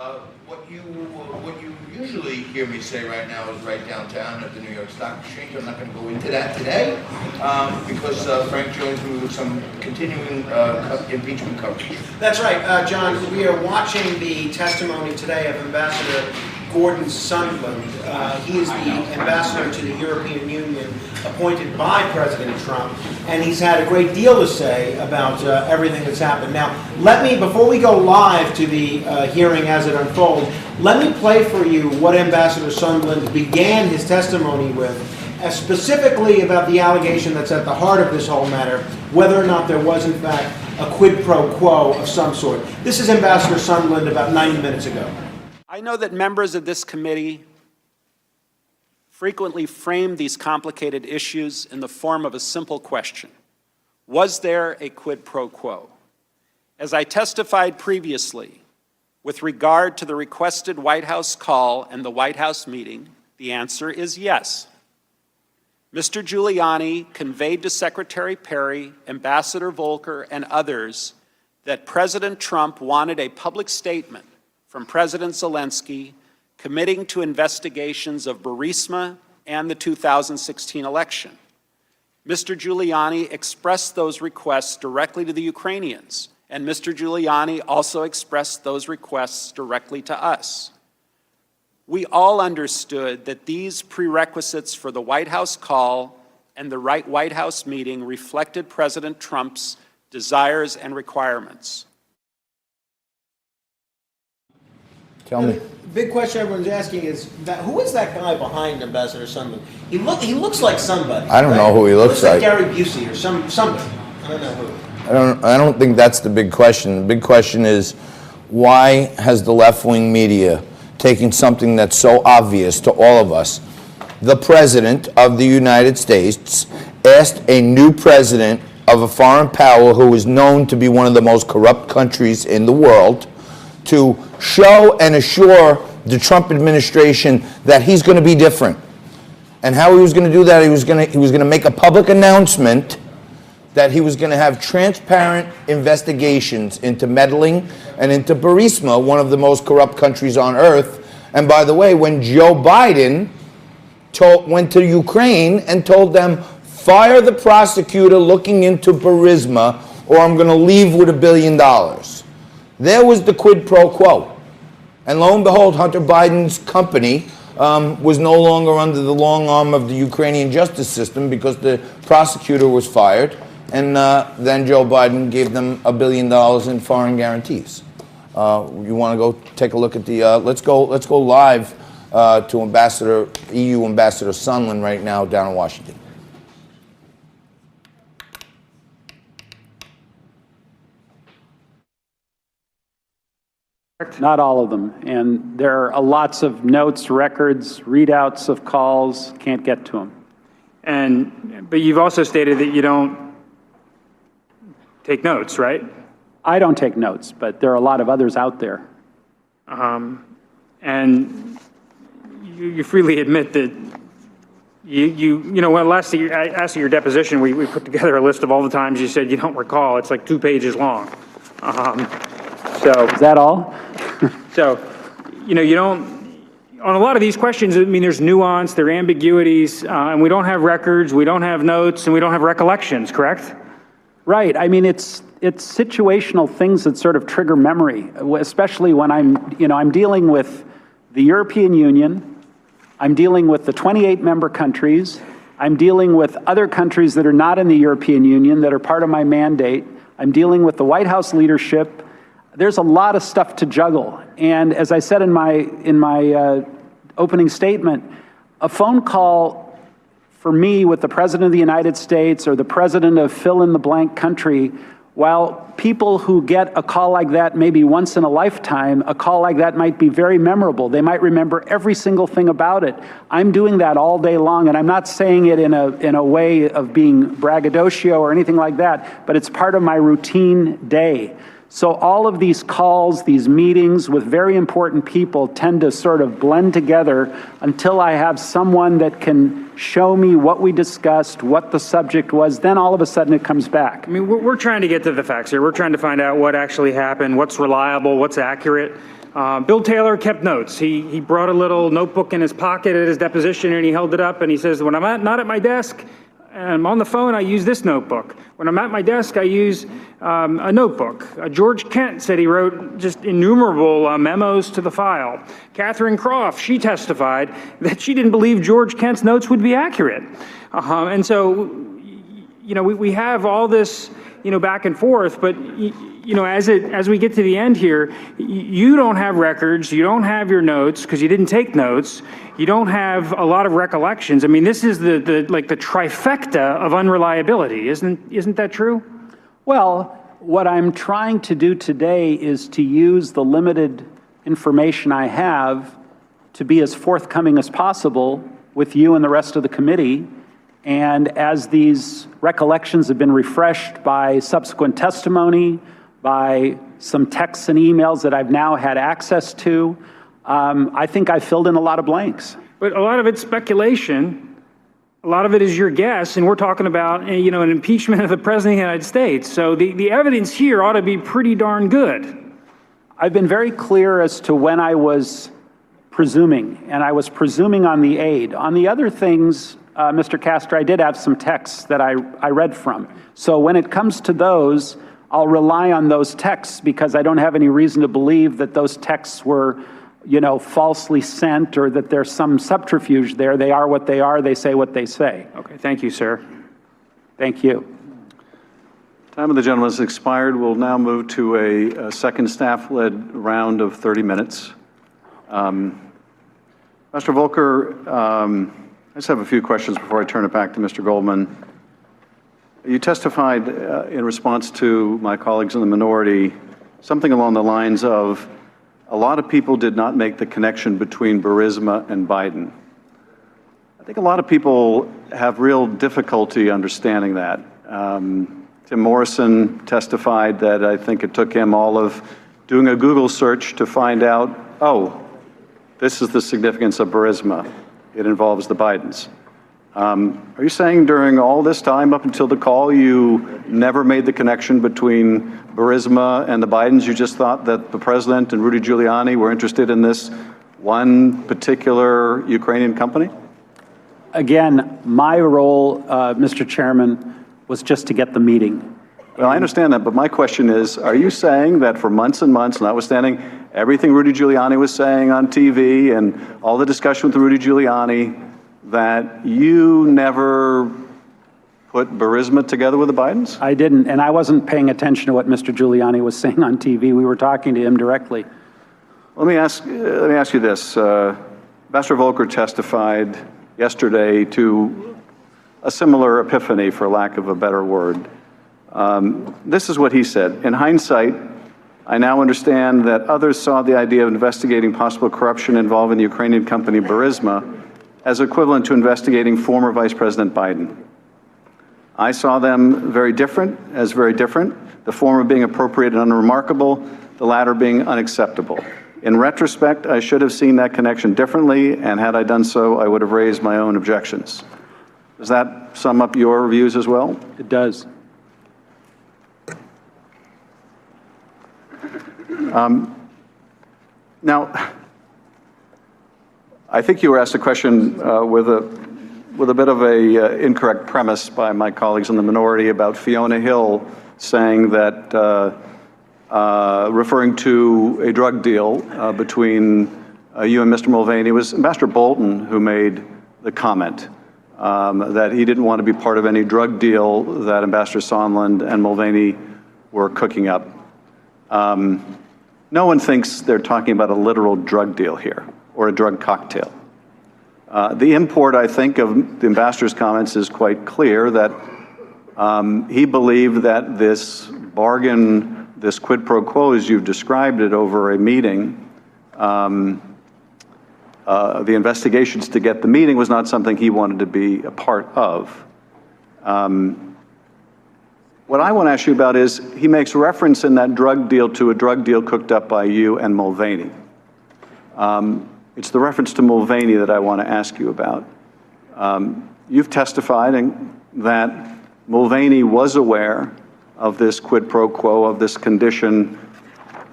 What you usually hear me say right now is right downtown at the New York Stock Exchange. I'm not going to go into that today because Frank joins me with some continuing impeachment coverage. That's right, John. We are watching the testimony today of Ambassador Gordon Sondland. He is the ambassador to the European Union appointed by President Trump, and he's had a great deal to say about everything that's happened. Now, before we go live to the hearing as it unfolds, let me play for you what Ambassador Sondland began his testimony with, specifically about the allegation that's at the heart of this whole matter, whether or not there was, in fact, a quid pro quo of some sort. This is Ambassador Sondland about 90 minutes ago. I know that members of this committee frequently frame these complicated issues in the form of a simple question: was there a quid pro quo? As I testified previously, with regard to the requested White House call and the White House meeting, the answer is yes. Mr. Giuliani conveyed to Secretary Perry, Ambassador Volker, and others that President Trump wanted a public statement from President Zelensky committing to investigations of Burisma and the 2016 election. Mr. Giuliani expressed those requests directly to the Ukrainians, and Mr. Giuliani also expressed those requests directly to us. We all understood that these prerequisites for the White House call and the White House meeting reflected President Trump's desires and requirements. Tell me. Big question everyone's asking is who is that guy behind Ambassador Sondland? He looks like somebody. I don't know who he looks like. Gary Busey or somebody. I don't know who. I don't think that's the big question. The big question is, why has the left-wing media taken something that's so obvious to all of us? The President of the United States asked a new president of a foreign power who is known to be one of the most corrupt countries in the world to show and assure the Trump administration that he's going to be different. And how he was going to do that, he was going to make a public announcement that he was going to have transparent investigations into meddling and into Burisma, one of the most corrupt countries on earth. And by the way, when Joe Biden went to Ukraine and told them, fire the prosecutor looking into Burisma or I'm going to leave with $1 billion. There was the quid pro quo. And lo and behold, Hunter Biden's company was no longer under the long arm of the Ukrainian justice system because the prosecutor was fired. And then Joe Biden gave them $1 billion in foreign guarantees. You want to go take a look at the, let's go live to EU Ambassador Sondland right now down in Washington. Not all of them. And there are lots of notes, records, readouts of calls, can't get to them. But you've also stated that you don't take notes, right? I don't take notes, but there are a lot of others out there. And you freely admit that when last year I asked you your deposition, we put together a list of all the times you said you don't recall. It's like 2 pages long. So is that all? So, you don't, on a lot of these questions, I mean, there's nuance, there are ambiguities, and we don't have records, we don't have notes, and we don't have recollections, correct? Right. I mean, it's situational things that sort of trigger memory, especially when I'm dealing with the European Union, I'm dealing with the 28 member countries, I'm dealing with other countries that are not in the European Union that are part of my mandate, I'm dealing with the White House leadership. There's a lot of stuff to juggle. And as I said in my opening statement, a phone call for me with the President of the United States or the President of fill-in-the-blank country, while people who get a call like that maybe once in a lifetime, a call like that might be very memorable. They might remember every single thing about it. I'm doing that all day long, and I'm not saying it in a way of being braggadocio or anything like that, but it's part of my routine day. So all of these calls, these meetings with very important people tend to sort of blend together until I have someone that can show me what we discussed, what the subject was, then all of a sudden it comes back. I mean, we're trying to get to the facts here. We're trying to find out what actually happened, what's reliable, what's accurate. Bill Taylor kept notes. He brought a little notebook in his pocket at his deposition, and he held it up, and he says, when I'm not at my desk and I'm on the phone, I use this notebook. When I'm at my desk, I use a notebook. George Kent said he wrote just innumerable memos to the file. Catherine Croft, she testified that she didn't believe George Kent's notes would be accurate. And so, we have all this, back and forth, but as we get to the end here, you don't have records, you don't have your notes because you didn't take notes, you don't have a lot of recollections. I mean, this is the trifecta of unreliability, isn't that true? Well, what I'm trying to do today is to use the limited information I have to be as forthcoming as possible with you and the rest of the committee. And as these recollections have been refreshed by subsequent testimony, by some texts and emails that I've now had access to, I think I filled in a lot of blanks. But a lot of it's speculation. A lot of it is your guess, and we're talking about, an impeachment of the President of the United States. So the evidence here ought to be pretty darn good. I've been very clear as to when I was presuming, and I was presuming on the aid. On the other things, Mr. Castor, I did have some texts that I read from. So when it comes to those, I'll rely on those texts because I don't have any reason to believe that those texts were, falsely sent or that there's some subterfuge there. They are what they are. They say what they say. Okay, thank you, sir. Thank you. Time of the gentleman has expired. We'll now move to a second staff-led round of 30 minutes. Mr. Volker, I just have a few questions before I turn it back to Mr. Goldman. You testified in response to my colleagues in the minority something along the lines of a lot of people did not make the connection between Burisma and Biden. I think a lot of people have real difficulty understanding that. Tim Morrison testified that I think it took him all of doing a Google search to find out, oh, this is the significance of Burisma. It involves the Bidens. Are you saying during all this time up until the call you never made the connection between Burisma and the Bidens? You just thought that the president and Rudy Giuliani were interested in this one particular Ukrainian company? Again, my role, Mr. Chairman, was just to get the meeting. Well, I understand that, but my question is, are you saying that for months and months, notwithstanding everything Rudy Giuliani was saying on TV and all the discussion with Rudy Giuliani, that you never put Burisma together with the Bidens? I didn't, and I wasn't paying attention to what Mr. Giuliani was saying on TV. We were talking to him directly. Let me ask you this. Ambassador Volker testified yesterday to a similar epiphany, for lack of a better word. This is what he said. In hindsight, I now understand that others saw the idea of investigating possible corruption involving the Ukrainian company Burisma as equivalent to investigating former Vice President Biden. I saw them very different, the former being appropriate and unremarkable, the latter being unacceptable. In retrospect, I should have seen that connection differently, and had I done so, I would have raised my own objections. Does that sum up your views as well? It does. Now, I think you were asked a question with a bit of a incorrect premise by my colleagues in the minority about Fiona Hill saying that, referring to a drug deal between you and Mr. Mulvaney. It was Ambassador Bolton who made the comment that he didn't want to be part of any drug deal that Ambassador Sondland and Mulvaney were cooking up. No one thinks they're talking about a literal drug deal here or a drug cocktail. The import, I think, of the ambassador's comments is quite clear, that he believed that this bargain, this quid pro quo, as you've described it over a meeting, the investigations to get the meeting was not something he wanted to be a part of. What I want to ask you about is, he makes reference in that drug deal to a drug deal cooked up by you and Mulvaney. It's the reference to Mulvaney that I want to ask you about. You've testified that Mulvaney was aware of this quid pro quo, of this condition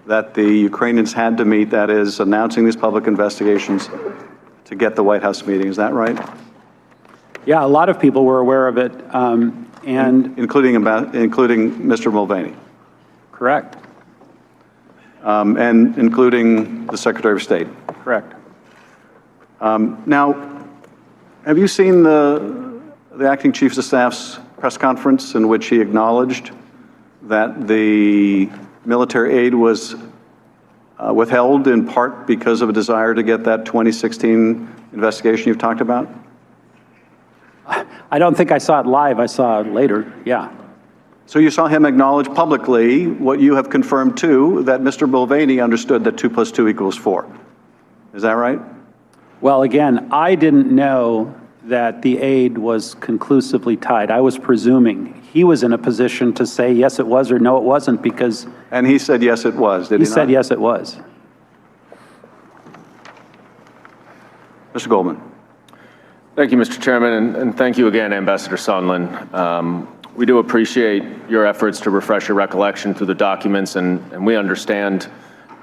that the Ukrainians had to meet, that is, announcing these public investigations to get the White House meeting. Is that right? Yeah, a lot of people were aware of it, and Including Mr. Mulvaney, correct, and including the Secretary of State. correct. Now, have you seen the acting chief of staff's press conference in which he acknowledged that the military aid was withheld in part because of a desire to get that 2016 investigation you've talked about? I don't think I saw it live. I saw it later, yeah. So you saw him acknowledge publicly what you have confirmed too, that Mr. Mulvaney understood that 2 + 2 = 4. Is that right? Well, again, I didn't know that the aid was conclusively tied. I was presuming. He was in a position to say yes it was or no it wasn't because And he said yes it was, did he he not? said yes it was. Mr. Goldman. Thank you, Mr. Chairman, and thank you again, Ambassador Sondland. We do appreciate your efforts to refresh your recollection through the documents, and we understand,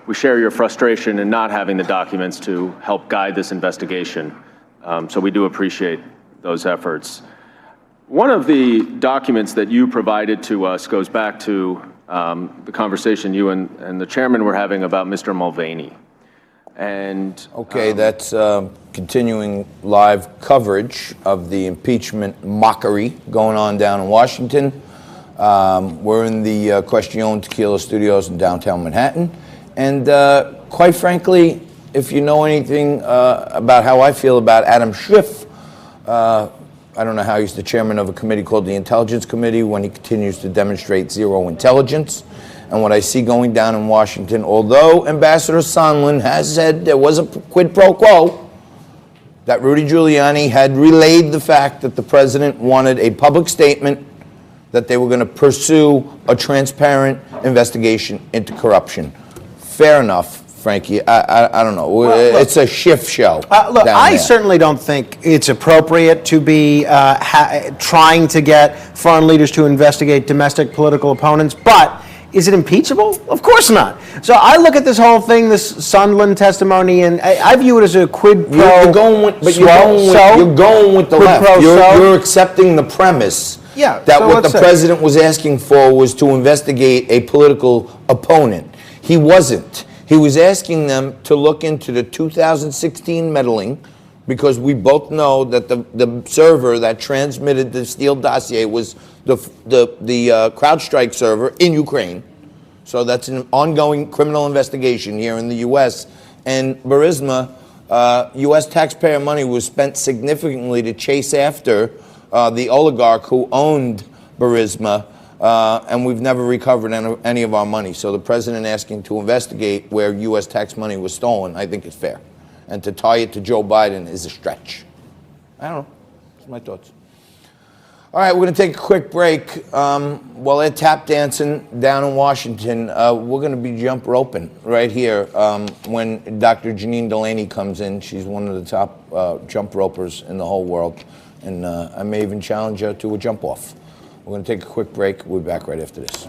we share your frustration in not having the documents to help guide this investigation. So we do appreciate those efforts. One of the documents that you provided to us goes back to the conversation you and the chairman were having about Mr. Mulvaney. And Okay, that's continuing live coverage of the impeachment mockery going on down in Washington. We're in the Question Tequila Studios in downtown Manhattan. And quite frankly, if you know anything about how I feel about Adam Schiff, I don't know how he's the chairman of a committee called the Intelligence Committee when he continues to demonstrate zero intelligence. And what I see going down in Washington, although Ambassador Sondland has said there was a quid pro quo, that Rudy Giuliani had relayed the fact that the president wanted a public statement that they were going to pursue a transparent investigation into corruption. Fair enough, Frankie. I don't know. Well, look, it's a Schiff show. Look, down I there. certainly don't think it's appropriate to be trying to get foreign leaders to investigate domestic political opponents, but is it impeachable? Of course not. So I look at this whole thing, this Sondland testimony, and I view it as a quid pro. You're going with, but you're going with the Quid left. pro quo. You're accepting the premise Yeah, that so what let's the say. president was asking for was to investigate a political opponent. He wasn't. He was asking them to look into the 2016 meddling, because we both know that the server that transmitted the Steele dossier was the CrowdStrike server in Ukraine. So that's an ongoing criminal investigation here in the U.S. And Burisma, U.S. taxpayer money was spent significantly to chase after the oligarch who owned Burisma, and we've never recovered any of our money. So the president asking to investigate where U.S. tax money was stolen, I think is fair. And to tie it to Joe Biden is a stretch. I don't know. That's my thoughts. All right, we're going to take a quick break. While they're tap dancing down in Washington, we're going to be jump roping right here when Dr. Janine Delaney comes in. She's one of the top jump ropers in the whole world. And I may even challenge her to a jump off. We're going to take a quick break. We'll be back right after this.